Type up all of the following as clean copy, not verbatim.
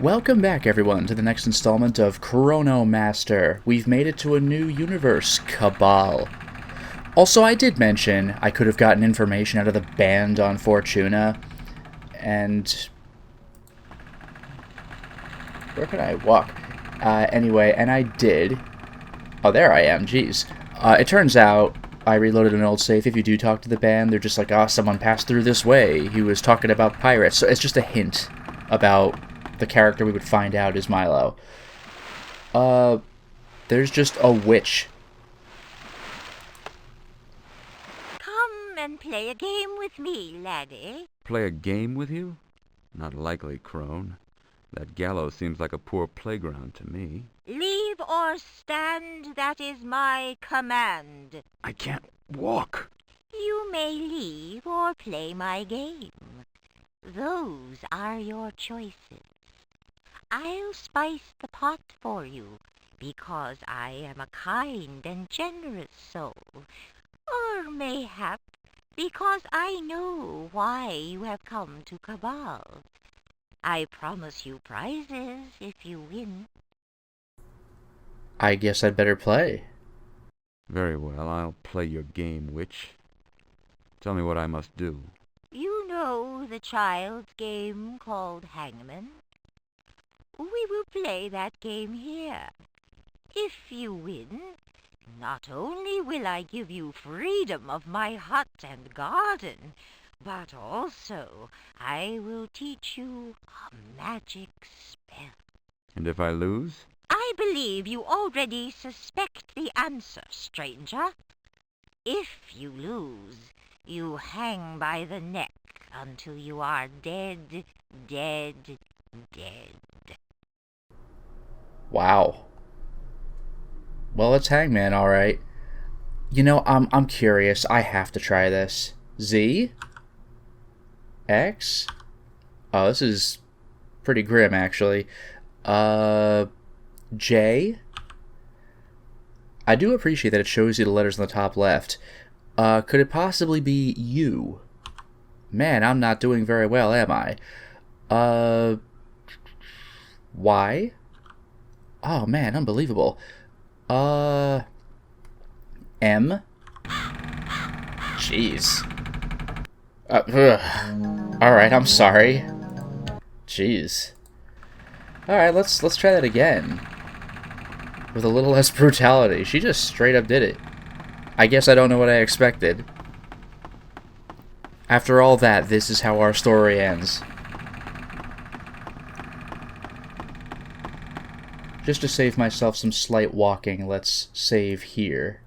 Welcome back, everyone, to the next installment of Chronomaster. We've made it to a new universe, Cabal. Also, I did mention I could have gotten information out of the band on Fortuna, and... where can I walk? Anyway, and I did. Oh, there I am, jeez. It turns out I reloaded an old safe. If you do talk to the band, they're just like, someone passed through this way. He was talking about pirates. So it's just a hint about the character we would find out is Milo. There's just a witch. Come and play a game with me, laddie. Play a game with you? Not likely, crone. That gallows seems like a poor playground to me. Leave or stand, that is my command. I can't walk. You may leave or play my game. Those are your choices. I'll spice the pot for you, because I am a kind and generous soul. Or mayhap because I know why you have come to Cabal. I promise you prizes if you win. I guess I'd better play. Very well, I'll play your game, witch. Tell me what I must do. You know the child's game called Hangman? We will play that game here. If you win, not only will I give you freedom of my hut and garden, but also I will teach you a magic spell. And if I lose? I believe you already suspect the answer, stranger. If you lose, you hang by the neck until you are dead, dead, dead. Wow. Well, it's Hangman, alright. You know, I'm curious. I have to try this. Z? X? Oh, this is pretty grim, actually. J? I do appreciate that it shows you the letters on the top left. Could it possibly be U? Man, I'm not doing very well, am I? Y? Oh, man, unbelievable. M? Jeez. Alright, I'm sorry. Jeez. Alright, let's try that again. With a little less brutality. She just straight up did it. I guess I don't know what I expected. After all that, this is how our story ends. Just to save myself some slight walking, let's save here.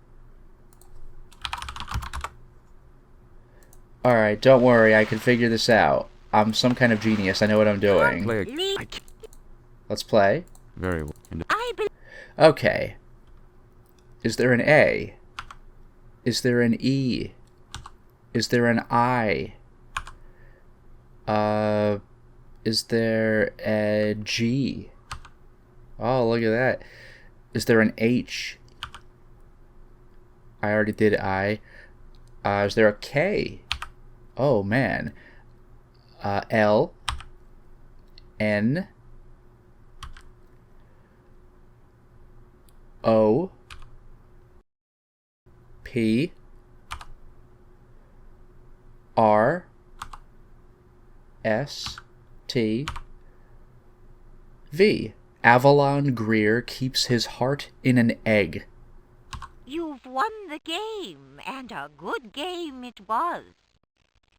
Alright, don't worry, I can figure this out. I'm some kind of genius, I know what I'm doing. Let's play. Very well. Okay. Is there an A? Is there an E? Is there an I? Is there a G? Oh, look at that. Is there an H? I already did I. Is there a K? Oh, man. L. N. O. P. R. S. T. V. Avalon Greer keeps his heart in an egg. You've won the game, and a good game it was.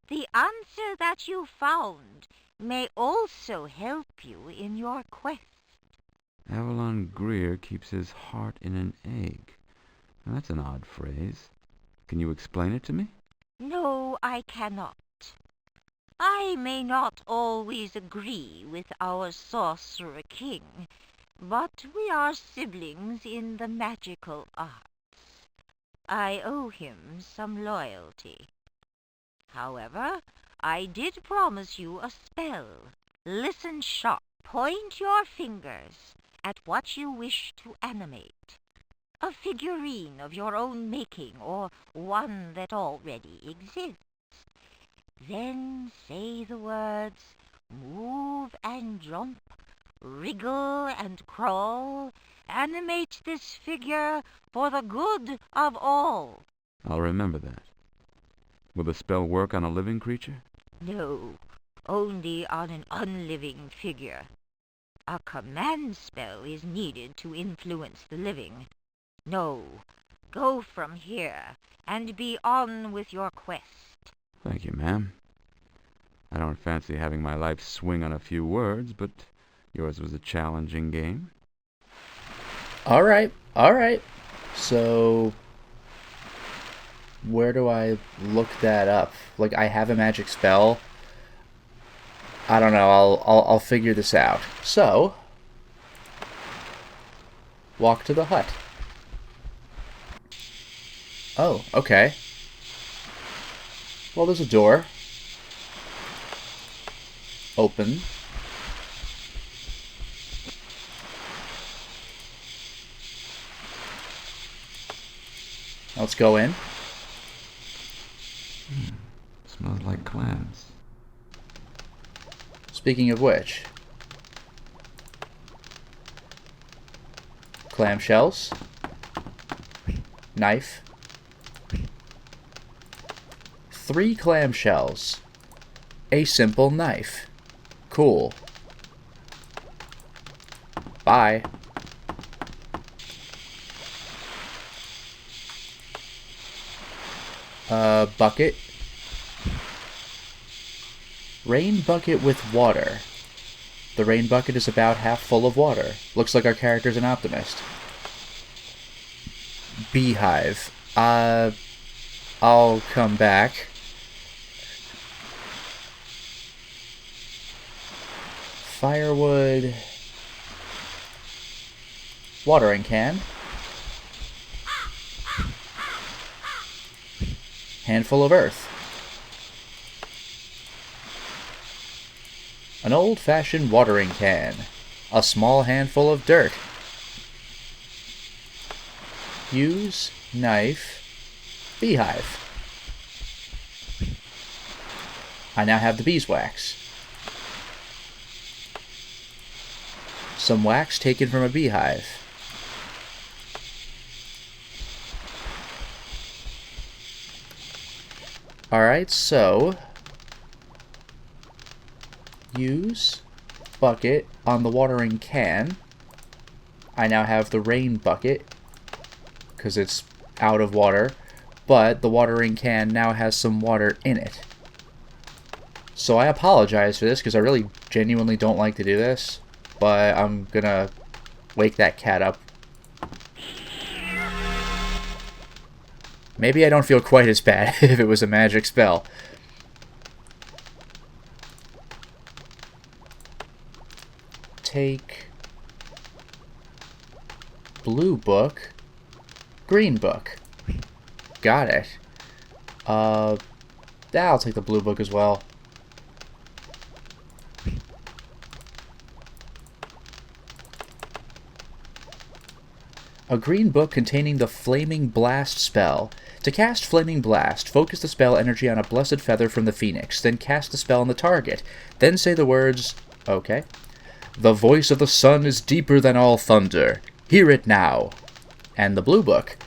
The answer that you found may also help you in your quest. Avalon Greer keeps his heart in an egg. Now, that's an odd phrase. Can you explain it to me? No, I cannot. I may not always agree with our sorcerer king, but we are siblings in the magical arts. I owe him some loyalty. However, I did promise you a spell. Listen sharp. Point your fingers at what you wish to animate. A figurine of your own making, or one that already exists. Then say the words, move and jump, wriggle and crawl. Animate this figure for the good of all. I'll remember that. Will the spell work on a living creature? No, only on an unliving figure. A command spell is needed to influence the living. No, go from here and be on with your quest. Thank you, ma'am. I don't fancy having my life swing on a few words, but yours was a challenging game. Alright, alright. So, where do I look that up? Like, I have a magic spell. I don't know, I'll figure this out. So, walk to the hut. Oh, okay. Well, there's a door. Open. Let's go in. Smells like clams. Speaking of which, clamshells, knife, 3 clamshells, a simple knife. Cool. Bye. Bucket. Rain bucket with water. The rain bucket is about half full of water. Looks like our character's an optimist. Beehive. I'll come back. Firewood. Watering can. Handful of earth. An old-fashioned watering can. A small handful of dirt. Use, knife, beehive. I now have the beeswax. Some wax taken from a beehive. Alright, so use bucket on the watering can. I now have the rain bucket because it's out of water, but the watering can now has some water in it. So I apologize for this because I really genuinely don't like to do this, but I'm gonna wake that cat up. Maybe I don't feel quite as bad if it was a magic spell. Take blue book, green book. Got it. I'll take the blue book as well. A green book containing the Flaming Blast spell. To cast Flaming Blast, focus the spell energy on a blessed feather from the phoenix, then cast the spell on the target. Then say the words, okay. The voice of the sun is deeper than all thunder. Hear it now. And the blue book.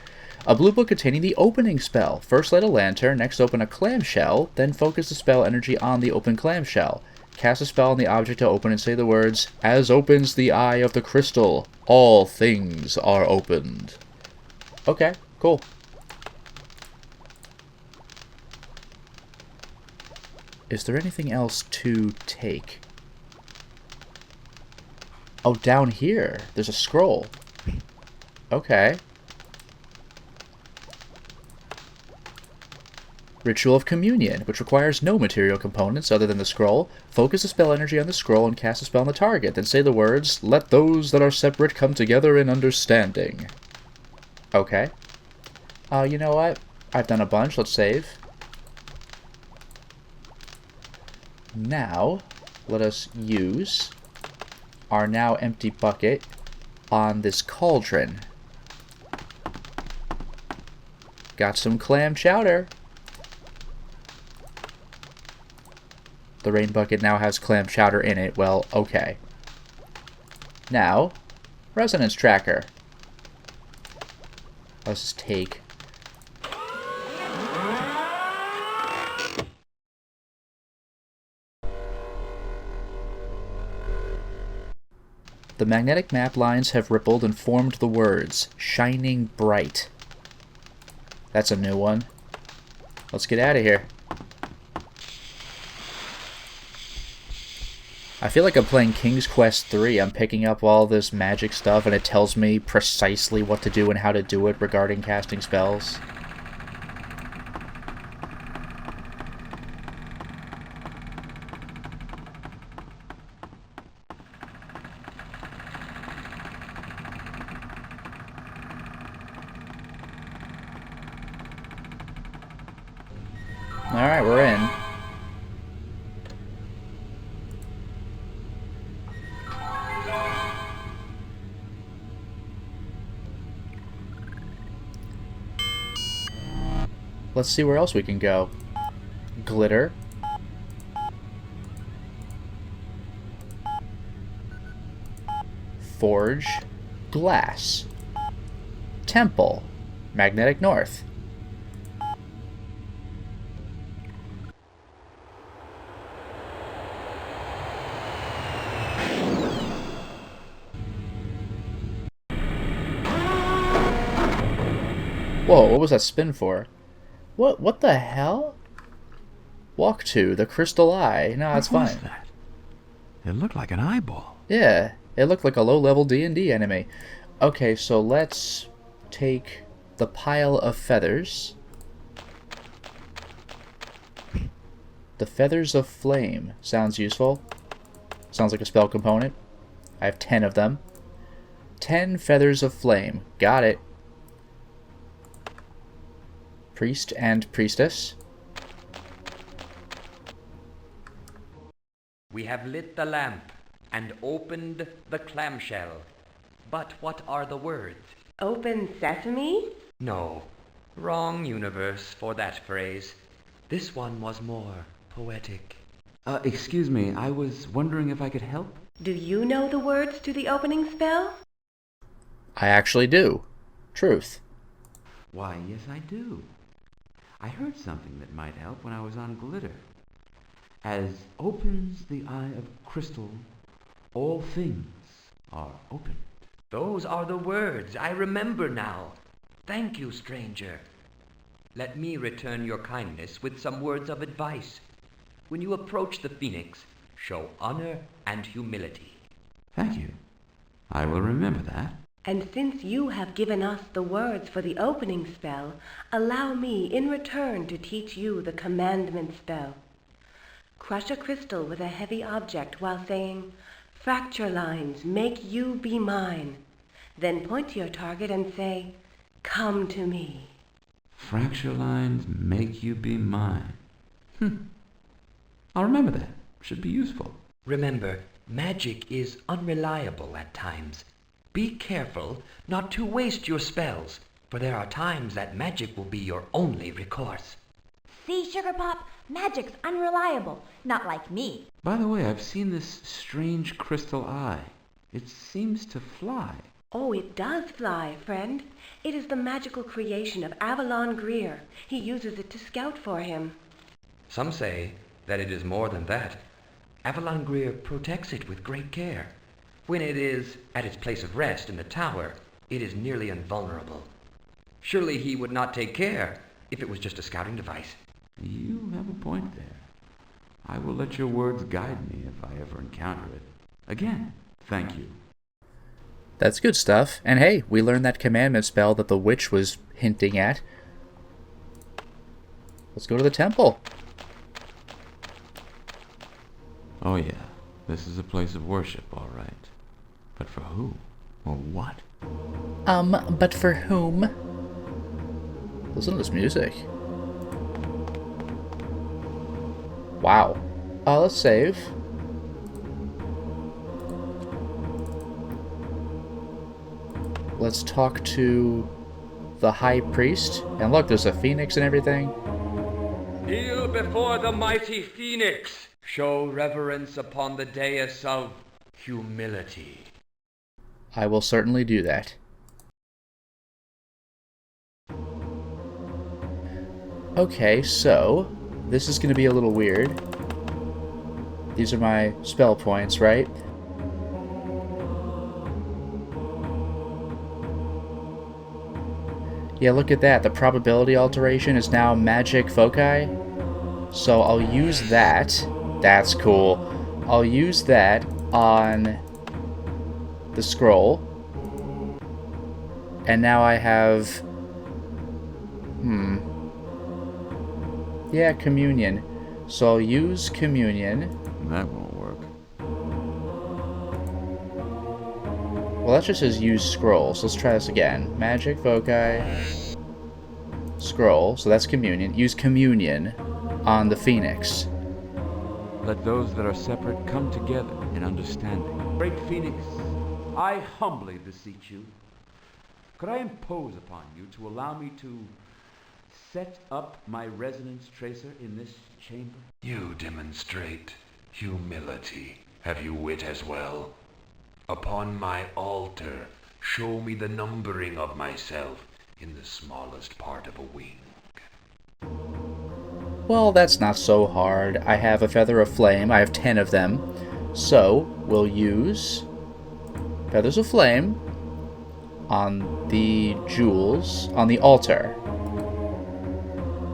A blue book containing the opening spell. First light a lantern, next open a clamshell, then focus the spell energy on the open clamshell. Cast a spell on the object to open and say the words, as opens the eye of the crystal, all things are opened. Okay, cool. Is there anything else to take? Oh, down here, there's a scroll. Okay. Ritual of Communion, which requires no material components other than the scroll. Focus the spell energy on the scroll and cast a spell on the target. Then say the words, let those that are separate come together in understanding. Okay. You know what? I've done a bunch. Let's save. Now, let us use our now empty bucket on this cauldron. Got some clam chowder. The rain bucket now has clam chowder in it. Well, okay. Now, resonance tracker. Let's just take... The magnetic map lines have rippled and formed the words, shining bright. That's a new one. Let's get out of here. I feel like I'm playing King's Quest 3. I'm picking up all this magic stuff and it tells me precisely what to do and how to do it regarding casting spells. Alright, we're in. Let's see where else we can go. Glitter. Forge. Glass. Temple. Magnetic North. Whoa, what was that spin for? What the hell? Walk to the Crystal Eye. No, it's fine. What was that? It looked like an eyeball. Yeah, it looked like a low-level D&D enemy. Okay, so let's take the pile of feathers. The Feathers of Flame. Sounds useful. Sounds like a spell component. I have 10 of them. 10 Feathers of Flame. Got it. Priest and Priestess. We have lit the lamp and opened the clamshell. But what are the words? Open sesame? No, wrong universe for that phrase. This one was more poetic. Excuse me, I was wondering if I could help? Do you know the words to the opening spell? I actually do. Truth. Why, yes I do. I heard something that might help when I was on Glitter. As opens the eye of crystal, all things are opened. Those are the words. I remember now. Thank you, stranger. Let me return your kindness with some words of advice. When you approach the Phoenix, show honor and humility. Thank you. I will remember that. And since you have given us the words for the opening spell, allow me in return to teach you the commandment spell. Crush a crystal with a heavy object while saying, "Fracture lines, make you be mine." Then point to your target and say, "Come to me." Fracture lines make you be mine. I'll remember that. Should be useful. Remember, magic is unreliable at times. Be careful not to waste your spells, for there are times that magic will be your only recourse. See, Sugar Pop, magic's unreliable, not like me. By the way, I've seen this strange crystal eye. It seems to fly. Oh, it does fly, friend. It is the magical creation of Avalon Greer. He uses it to scout for him. Some say that it is more than that. Avalon Greer protects it with great care. When it is at its place of rest in the tower, it is nearly invulnerable. Surely he would not take care if it was just a scouting device. You have a point there. I will let your words guide me if I ever encounter it. Again, thank you. That's good stuff. And hey, we learned that commandment spell that the witch was hinting at. Let's go to the temple. Oh yeah, this is a place of worship, all right. But for who? Or what? But for whom? Listen to this music. Wow. Let's save. Let's talk to the High Priest. And look, there's a phoenix and everything. Kneel before the mighty Phoenix. Show reverence upon the dais of humility. I will certainly do that. Okay, so this is going to be a little weird. These are my spell points, right? Yeah, look at that. The probability alteration is now magic foci. So I'll use that. That's cool. I'll use that on the scroll. And now I have... Yeah, communion. So I'll use communion. That won't work. Well, that just says use scroll, so let's try this again. Magic, foci, scroll, so that's communion. Use communion on the phoenix. Let those that are separate come together in understanding. Great Phoenix, I humbly beseech you, could I impose upon you to allow me to set up my resonance tracer in this chamber? You demonstrate humility. Have you wit as well? Upon my altar, show me the numbering of myself in the smallest part of a wing. Well, that's not so hard. I have a feather of flame. I have 10 of them. So, we'll use feathers of flame on the jewels, on the altar.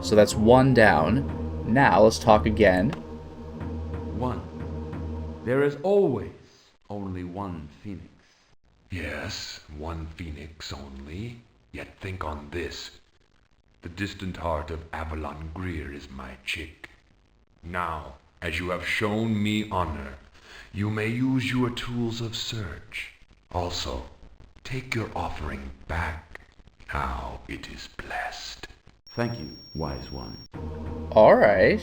So that's 1 down. Now, let's talk again. 1. There is always only one phoenix. Yes, one phoenix only. Yet think on this. The distant heart of Avalon Greer is my chick. Now, as you have shown me honor, you may use your tools of search. Also, take your offering back. Now it is blessed. Thank you, wise one. Alright.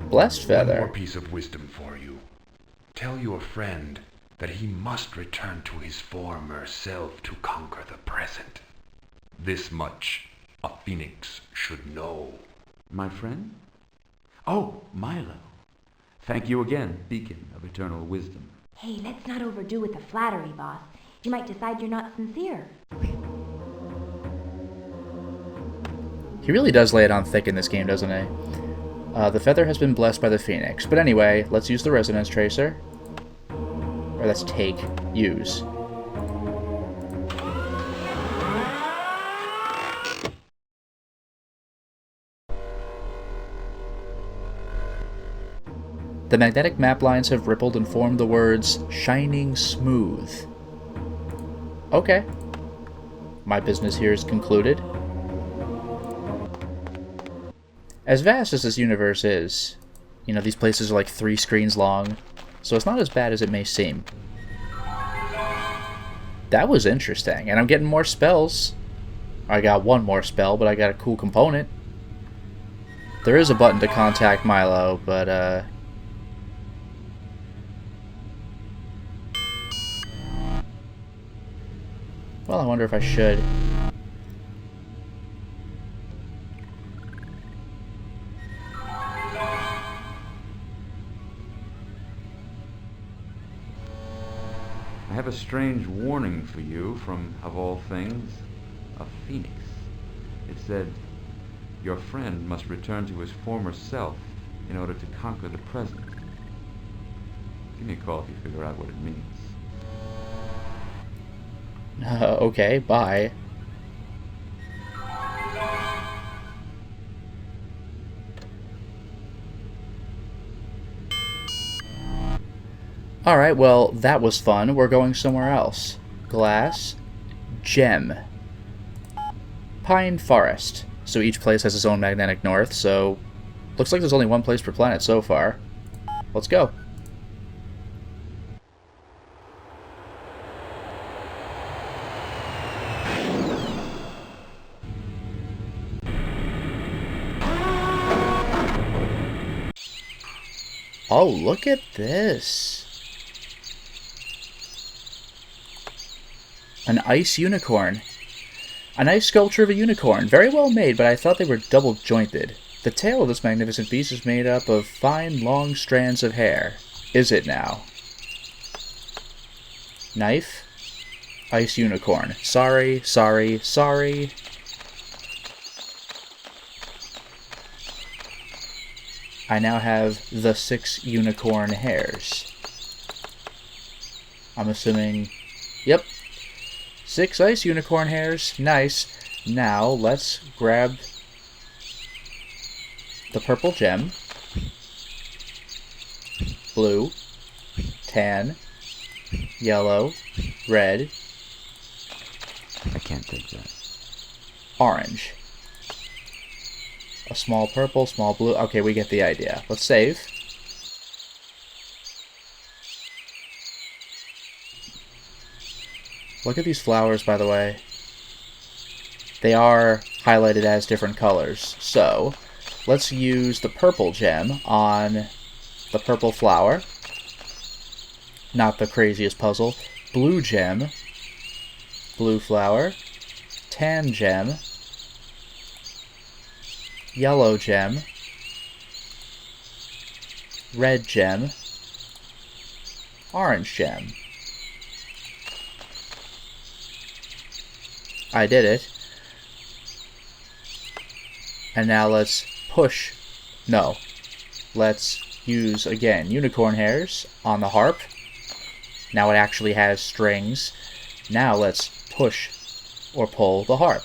Blessed One more feather. piece of wisdom for you. Tell your friend that he must return to his former self to conquer the present. This much a phoenix should know. My friend? Oh, Milo. Thank you again, beacon of eternal wisdom. Hey, let's not overdo with the flattery, boss. You might decide you're not sincere. He really does lay it on thick in this game, doesn't he? The feather has been blessed by the phoenix. But anyway, let's use the resonance tracer. Or let's take, use. The magnetic map lines have rippled and formed the words, shining smooth. Okay. My business here is concluded. As vast as this universe is, you know, these places are like 3 screens long, so it's not as bad as it may seem. That was interesting, and I'm getting more spells. I got 1 more spell, but I got a cool component. There is a button to contact Milo, but, well, I wonder if I should. I have a strange warning for you from, of all things, a phoenix. It said, your friend must return to his former self in order to conquer the present. Give me a call if you figure out what it means. Okay, bye. Alright, well, that was fun. We're going somewhere else. Glass. Gem. Pine Forest. So each place has its own magnetic north, so... looks like there's only 1 place per planet so far. Let's go. Oh, look at this. An ice unicorn. A nice sculpture of a unicorn. Very well made, but I thought they were double jointed. The tail of this magnificent beast is made up of fine, long strands of hair. Is it now? Knife. Ice unicorn. Sorry. I now have the 6 unicorn hairs. I'm assuming... Yep. 6 ice unicorn hairs. Nice. Now, let's grab the purple gem. Blue. Tan. Yellow. Red. I can't take that. Orange. A small purple, small blue. Okay, we get the idea. Let's save. Look at these flowers, by the way. They are highlighted as different colors. So, let's use the purple gem on the purple flower. Not the craziest puzzle. Blue gem. Blue flower. Tan gem. Yellow gem. Red gem. Orange gem. I did it. And now let's push. No. Let's use, again, unicorn hairs on the harp. Now it actually has strings. Now let's push or pull the harp.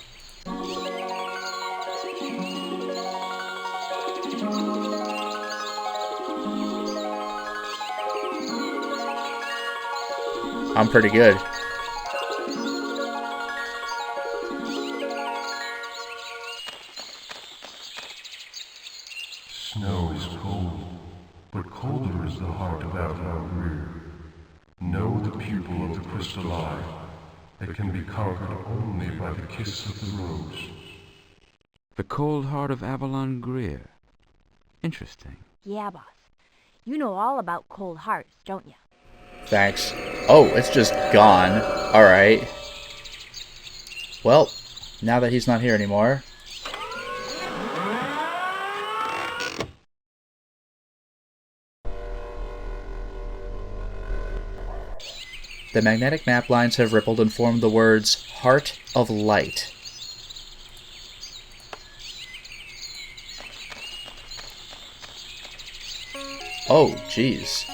I'm pretty good. Snow is cold, but colder is the heart of Avalon Greer. Know the pupil of the crystal eye that can be conquered only by the kiss of the rose. The cold heart of Avalon Greer. Interesting. Yeah, boss. You know all about cold hearts, don't you? Thanks. Oh, it's just gone. Alright. Well, now that he's not here anymore... The magnetic map lines have rippled and formed the words, Heart of Light. Oh, jeez.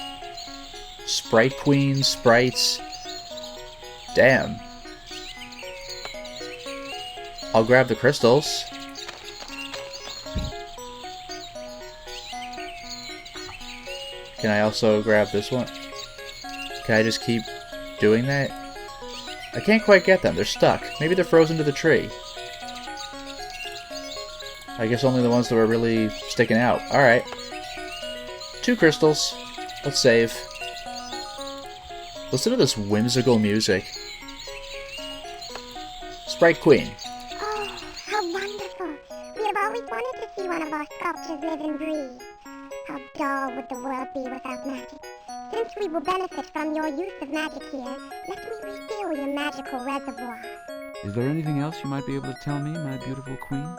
Sprite Queen, sprites. Damn. I'll grab the crystals. Can I also grab this one? Can I just keep doing that? I can't quite get them. They're stuck. Maybe they're frozen to the tree. I guess only the ones that were really sticking out. Alright. 2 crystals. Let's save. Listen to this whimsical music. Sprite Queen. Oh, how wonderful. We have always wanted to see one of our sculptures live and breathe. How dull would the world be without magic? Since we will benefit from your use of magic here, let me refill your magical reservoir. Is there anything else you might be able to tell me, my beautiful queen?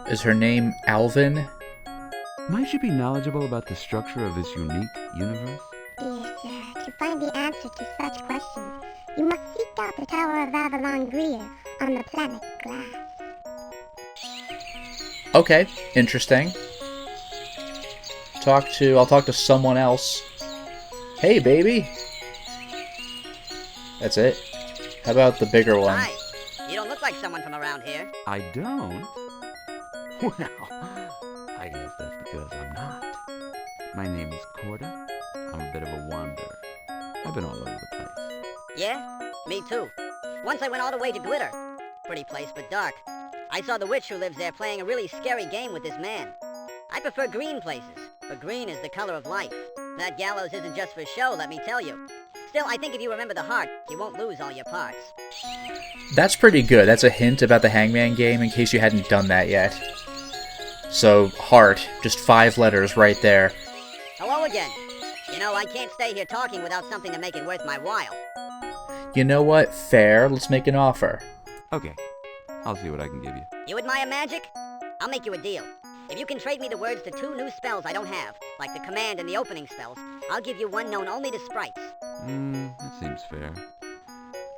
Is her name Alvin? Might you be knowledgeable about the structure of this unique universe? Dear sir, to find the answer to such questions, you must seek out the Tower of Avalon Greer on the planet Glass. Okay, interesting. I'll talk to someone else. Hey, baby! That's it? How about the bigger one? Hi. You don't look like someone from around here. I don't? Well, I guess that's because I'm not. My name is Corda. I'm a bit of a wanderer. I've been all over the place. Yeah? Me too. Once I went all the way to Glitter. Pretty place, but dark. I saw the witch who lives there playing a really scary game with this man. I prefer green places, but green is the color of life. That gallows isn't just for show, let me tell you. Still, I think if you remember the heart, you won't lose all your parts. That's pretty good. That's a hint about the Hangman game in case you hadn't done that yet. So, heart, just 5 letters right there. Hello again. You know, I can't stay here talking without something to make it worth my while. You know what? Fair. Let's make an offer. Okay, I'll see what I can give you. You admire magic? I'll make you a deal. If you can trade me the words to 2 new spells I don't have, like the command and the opening spells, I'll give you one known only to sprites. That seems fair.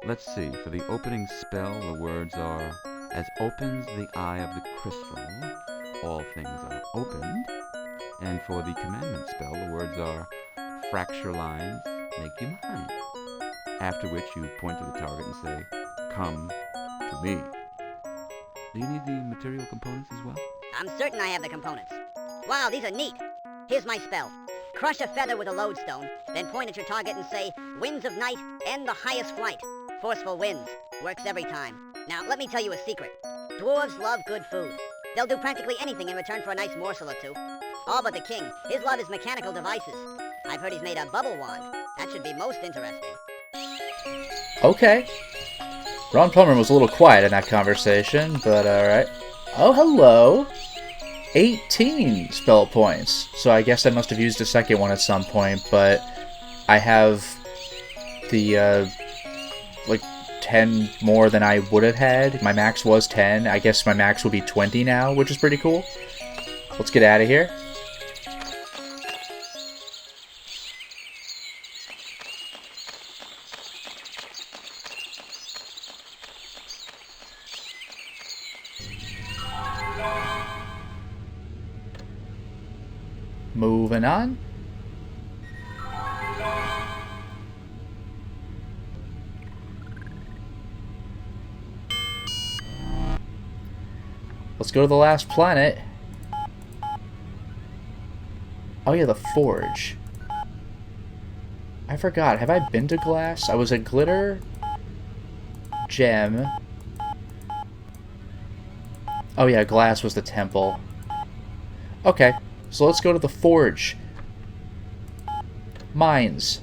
Let's see. For the opening spell, the words are, as opens the eye of the crystal, all things are opened. And for the commandment spell, the words are, fracture lines, make you mine. After which you point to the target and say, come to me. Do you need the material components as well? I'm certain I have the components. Wow, these are neat. Here's my spell. Crush a feather with a lodestone, then point at your target and say, winds of night, end the highest flight. Forceful winds. Works every time. Now, let me tell you a secret. Dwarves love good food. They'll do practically anything in return for a nice morsel or two. All but the king. His love is mechanical devices. I've heard he's made a bubble wand. That should be most interesting. Okay. Ron Plummer was a little quiet in that conversation, but alright. Oh, hello! 18 spell points. So I guess I must have used a second one at some point, but I have the, like, 10 more than I would have had. My max was 10. I guess my max will be 20 now, which is pretty cool. Let's get out of here. Moving on. Let's go to the last planet. Oh yeah, the Forge. I forgot. Have I been to Glass? I was at Glitter, Gem. Oh yeah, Glass was the temple. Okay, so let's go to the Forge. Mines.